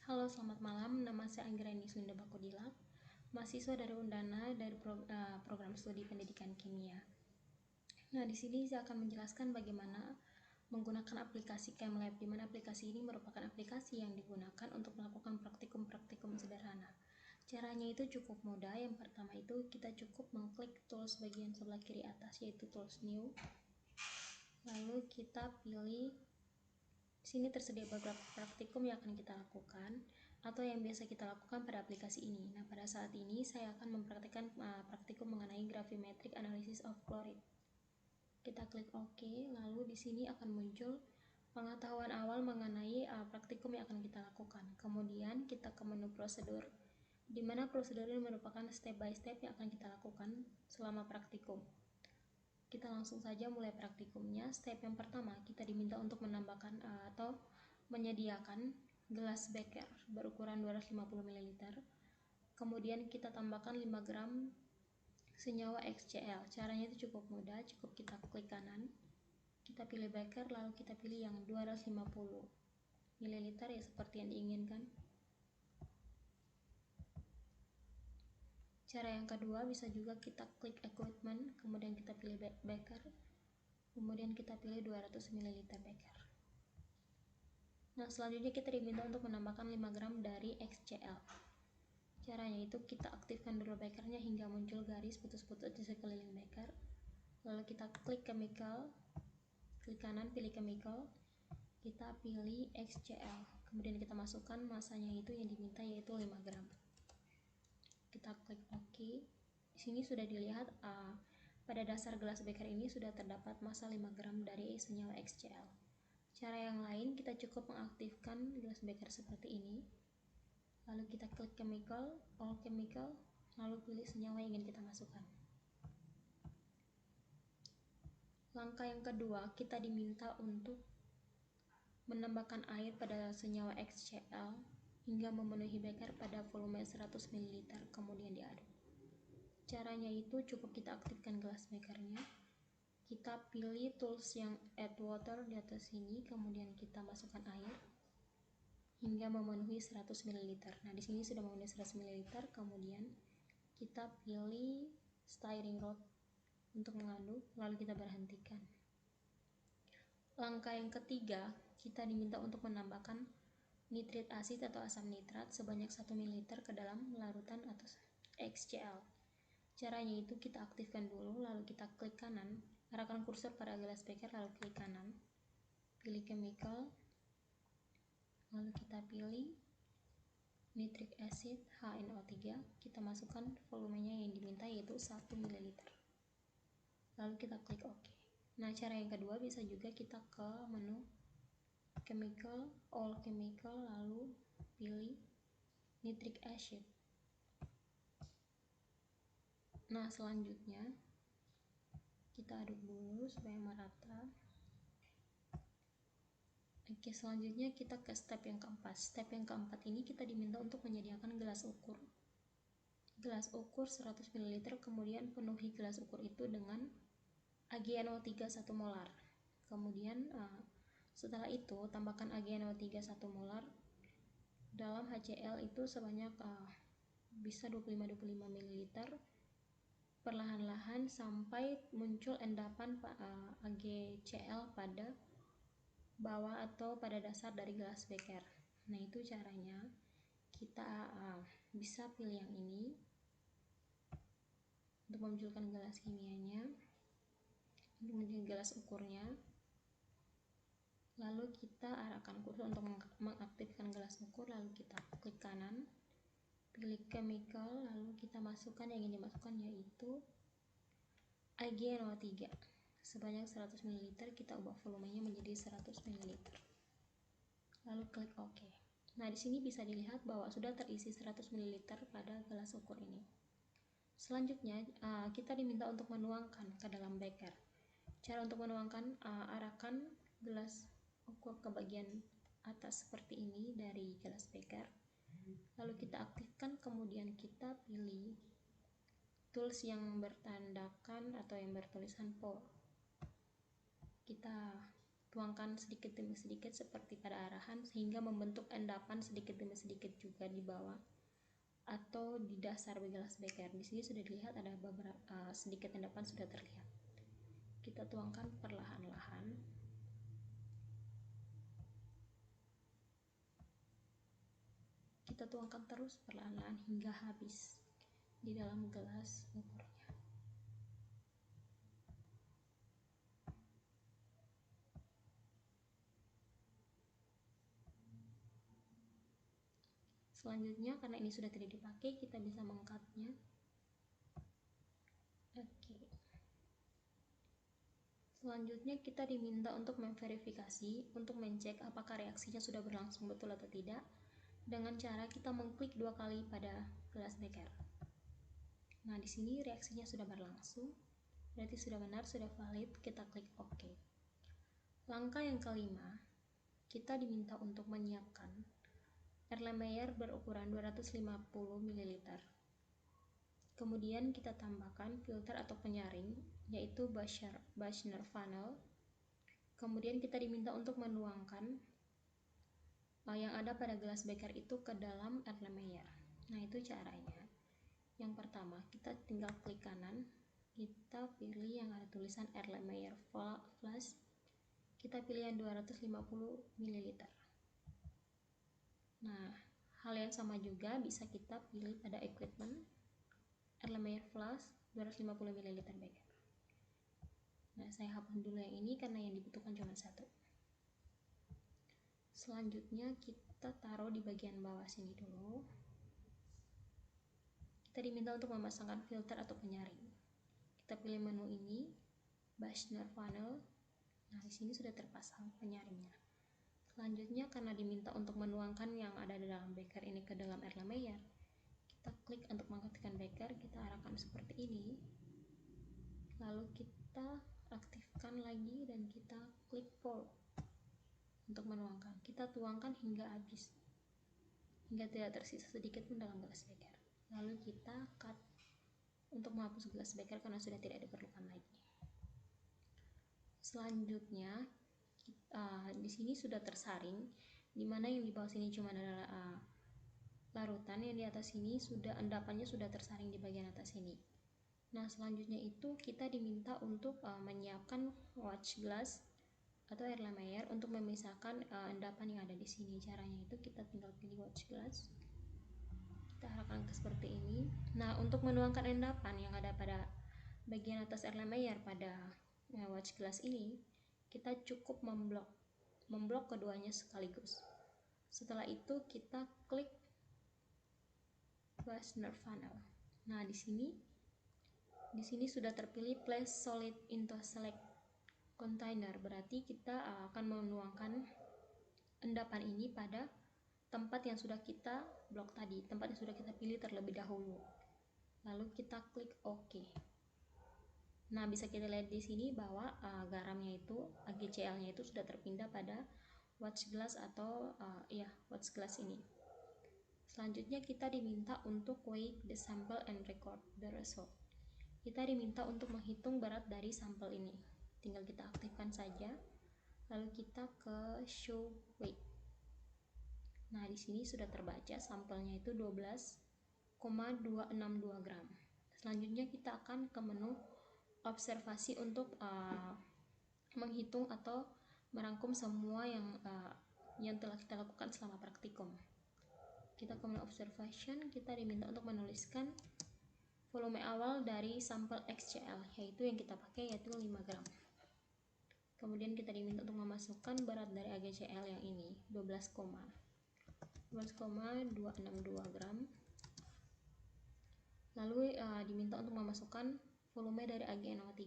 Halo, selamat malam. Nama saya Anggreni Sunda Bakodila, mahasiswa dari Undana dari program studi pendidikan kimia. Nah, di sini saya akan menjelaskan bagaimana menggunakan aplikasi ChemLab, di mana aplikasi ini merupakan aplikasi yang digunakan untuk melakukan praktikum-praktikum sederhana. Caranya itu cukup mudah. Yang pertama itu kita cukup mengklik tools bagian sebelah kiri atas, yaitu tools new. Lalu kita pilih. Di sini tersedia beberapa praktikum yang akan kita lakukan atau yang biasa kita lakukan pada aplikasi ini. Nah, pada saat ini saya akan mempraktikkan praktikum mengenai gravimetric analysis of chloride. Kita klik OK, lalu di sini akan muncul pengetahuan awal mengenai praktikum yang akan kita lakukan. Kemudian kita ke menu prosedur, di mana prosedur ini merupakan step by step yang akan kita lakukan selama praktikum. Kita langsung saja mulai praktikumnya. Step yang pertama, kita diminta untuk menambahkan atau menyediakan gelas beker berukuran 250 ml. Kemudian kita tambahkan 5 gram senyawa XCl. Caranya itu cukup mudah, cukup kita klik kanan, kita pilih beker, lalu kita pilih yang 250 ml ya, seperti yang diinginkan. Cara yang kedua, bisa juga kita klik equipment, kemudian kita pilih beker, kemudian kita pilih 200 ml beker. Nah, selanjutnya kita diminta untuk menambahkan 5 gram dari XCl. Caranya itu kita aktifkan dulu bekernya hingga muncul garis putus-putus di sekeliling beker. Lalu kita klik chemical, klik kanan pilih chemical, kita pilih XCl, kemudian kita masukkan masanya itu yang diminta, yaitu 5 gram. Kita klik OK. Di sini sudah dilihat pada dasar gelas beker ini sudah terdapat massa 5 gram dari senyawa XCl. Cara yang lain, kita cukup mengaktifkan gelas beker seperti ini. Lalu kita klik chemical, all chemical, lalu pilih senyawa yang ingin kita masukkan. Langkah yang kedua, kita diminta untuk menambahkan air pada senyawa XCl hingga memenuhi beker pada volume 100 ml, kemudian diaduk. Caranya itu cukup kita aktifkan gelas bekernya, kita pilih tools yang add water di atas sini, kemudian kita masukkan air hingga memenuhi 100 ml. Nah, di sini sudah memenuhi 100 ml, kemudian kita pilih stirring rod untuk mengaduk, lalu kita berhentikan. Langkah yang ketiga, kita diminta untuk menambahkan nitrit asid atau asam nitrat sebanyak 1 ml ke dalam larutan atau XCl. Caranya itu kita aktifkan dulu, lalu kita klik kanan, arahkan kursor pada gelas beker, lalu klik kanan, pilih chemical, lalu kita pilih nitric acid HNO3, kita masukkan volumenya yang diminta, yaitu 1 ml. Lalu kita klik OK. Nah, cara yang kedua bisa juga kita ke menu chemical, all chemical, lalu pilih nitric acid. Nah, selanjutnya kita aduk dulu supaya merata. Oke, selanjutnya kita ke step yang keempat. Step yang keempat ini kita diminta untuk menyediakan gelas ukur. Gelas ukur 100 ml, kemudian penuhi gelas ukur itu dengan AgNO3 1 molar. Kemudian setelah itu tambahkan AgNO3 1 molar dalam HCl itu sebanyak bisa 25 ml perlahan-lahan sampai muncul endapan AgCl pada bawah atau pada dasar dari gelas beker. Nah, itu caranya. Kita bisa pilih yang ini untuk memunculkan gelas kimianya, untuk memunculkan gelas ukurnya. Lalu kita arahkan kursor untuk mengaktifkan gelas ukur, lalu kita klik kanan, pilih chemical, lalu kita masukkan yang ingin dimasukkan, yaitu AgNO3 sebanyak 100 ml. Kita ubah volumenya menjadi 100 ml, lalu klik OK. Nah, di sini bisa dilihat bahwa sudah terisi 100 ml pada gelas ukur ini. Selanjutnya kita diminta untuk menuangkan ke dalam beker. Cara untuk menuangkan, arahkan gelas ukur ke bagian atas seperti ini dari gelas beker, lalu kita aktifkan, kemudian kita pilih tools yang bertandakan atau yang bertulisan pour. Kita tuangkan sedikit demi sedikit seperti pada arahan sehingga membentuk endapan sedikit demi sedikit juga di bawah atau di dasar gelas beker. Di sini sudah dilihat ada beberapa sedikit endapan sudah terlihat. Kita tuangkan perlahan-lahan. Kita tuangkan terus perlahan-lahan hingga habis di dalam gelas buburnya. Selanjutnya, karena ini sudah tidak dipakai, kita bisa mengcutnya. Oke. Selanjutnya kita diminta untuk memverifikasi, untuk mencek apakah reaksinya sudah berlangsung betul atau tidak, dengan cara kita mengklik 2 kali pada gelas beker. Nah, di sini reaksinya sudah berlangsung, berarti sudah benar, sudah valid, kita klik OK. Langkah yang kelima, kita diminta untuk menyiapkan Erlenmeyer berukuran 250 ml. Kemudian kita tambahkan filter atau penyaring, yaitu Bashner funnel. Kemudian kita diminta untuk menuangkan yang ada pada gelas beker itu ke dalam Erlenmeyer. Nah, itu caranya. Yang pertama, kita tinggal klik kanan, kita pilih yang ada tulisan Erlenmeyer Flash, kita pilih yang 250 ml. Nah, hal yang sama juga bisa kita pilih pada equipment Erlenmeyer Flash 250 ml beker. Nah, saya hapus dulu yang ini karena yang dibutuhkan cuma satu. Selanjutnya kita taruh di bagian bawah sini dulu. Kita diminta untuk memasangkan filter atau penyaring. Kita pilih menu ini, Bashner funnel. Nah, di sini sudah terpasang penyaringnya. Selanjutnya, karena diminta untuk menuangkan yang ada di dalam beker ini ke dalam Erlenmeyer, kita klik untuk mengaktifkan beker, kita arahkan seperti ini. Lalu kita aktifkan lagi dan kita klik pour untuk menuangkan. Kita tuangkan hingga habis, hingga tidak tersisa sedikit pun dalam gelas beker. Lalu kita cut untuk menghapus gelas beker karena sudah tidak diperlukan lagi. Selanjutnya, di sini sudah tersaring, dimana yang di bawah sini cuma adalah larutan, yang di atas sini sudah endapannya sudah tersaring di bagian atas sini. Nah, selanjutnya itu kita diminta untuk menyiapkan watch glass atau Erlenmeyer untuk memisahkan endapan yang ada di sini. Caranya itu kita tinggal pilih watch glass, kita arahkan ke seperti ini. Nah, untuk menuangkan endapan yang ada pada bagian atas Erlenmeyer pada watch glass ini, kita cukup memblok keduanya sekaligus. Setelah itu kita klik Bashner funnel. Nah, di sini sudah terpilih place solid into select container, berarti kita akan menuangkan endapan ini pada tempat yang sudah kita blok tadi, tempat yang sudah kita pilih terlebih dahulu. Lalu kita klik OK. Nah, bisa kita lihat di sini bahwa garamnya itu, AgCl-nya itu sudah terpindah pada watch glass atau watch glass ini. Selanjutnya kita diminta untuk weigh the sample and record the result. Kita diminta untuk menghitung berat dari sampel ini. Tinggal kita aktifkan saja. Lalu kita ke show weight. Nah, di sini sudah terbaca sampelnya itu 12,262 gram. Selanjutnya kita akan ke menu observasi untuk menghitung atau merangkum semua yang telah kita lakukan selama praktikum. Kita ke menu observation, kita diminta untuk menuliskan volume awal dari sampel XCl, yaitu yang kita pakai, yaitu 5 gram. Kemudian kita diminta untuk memasukkan berat dari AgCl yang ini, 12,262 gram. Lalu diminta untuk memasukkan volume dari AgNO3.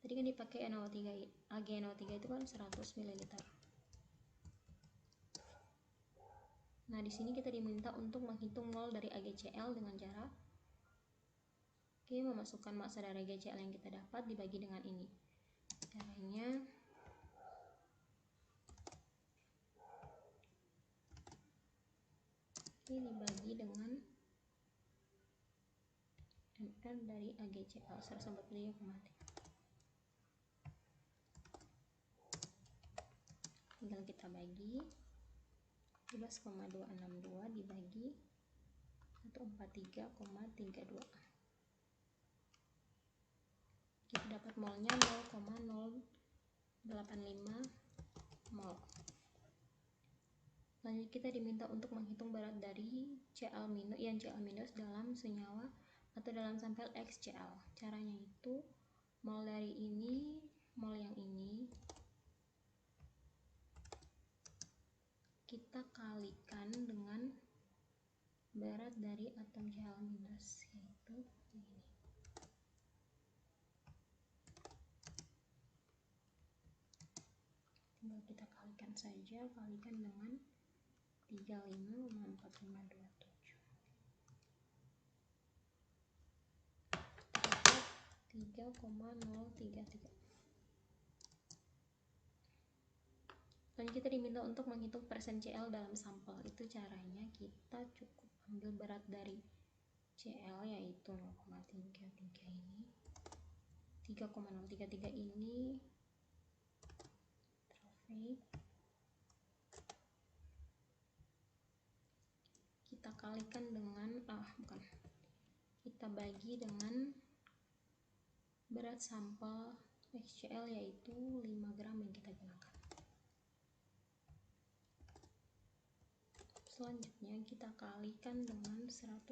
Tadi kan dipakai AgNO3 itu kan 100 ml. Nah, di sini kita diminta untuk menghitung mol dari AgCl dengan cara memasukkan massa dari AgCl yang kita dapat dibagi dengan ini. Caranya dibagi dengan ml dari AgCl 145,3. tinggal kita bagi 12,262 dibagi 143,32, kita dapat molnya 0,085 mol. Lanjut kita diminta untuk menghitung berat dari Cl- ion Cl- dalam senyawa atau dalam sampel XCl. Caranya itu mol dari ini, mol yang ini kita kalikan dengan berat dari atom Cl-, yaitu ini. Tinggal kita kalikan saja, kalikan dengan 35,4527. Dapat 3,033. Lanjut kita diminta untuk menghitung persen Cl dalam sampel. Itu caranya kita cukup ambil berat dari Cl yaitu 0,33 ini, 3,033 ini trofei, kita kalikan dengan kita bagi dengan berat sampel XCl yaitu 5 gram yang kita gunakan. Selanjutnya kita kalikan dengan 100%.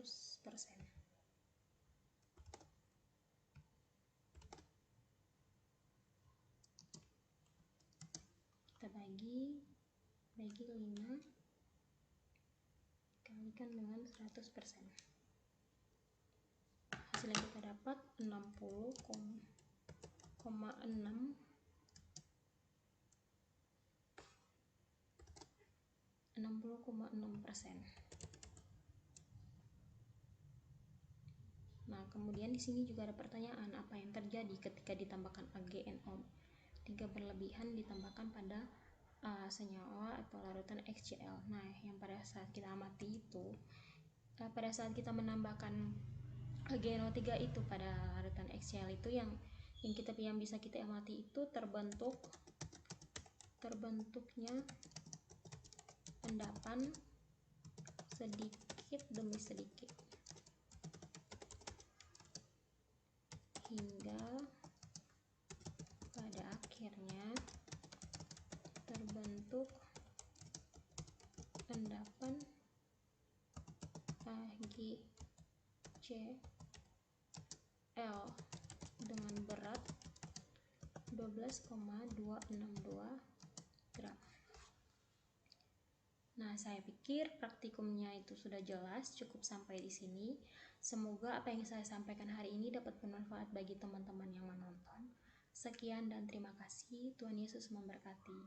Kita bagi 5 kalikan dengan 100%. Hasil yang kita dapat 60,6%. Nah, kemudian di sini juga ada pertanyaan, apa yang terjadi ketika ditambahkan AgNO3 berlebihan ditambahkan pada senyawa atau larutan XCl. Nah, yang pada saat kita amati itu, pada saat kita menambahkan AgNO3 itu pada larutan XCl itu yang bisa kita amati itu terbentuknya endapan sedikit demi sedikit hingga pada akhirnya terbentuk endapan AgCl dengan berat 12,262 gram. Nah, saya pikir praktikumnya itu sudah jelas, cukup sampai di sini. Semoga apa yang saya sampaikan hari ini dapat bermanfaat bagi teman-teman yang menonton. Sekian dan terima kasih. Tuhan Yesus memberkati.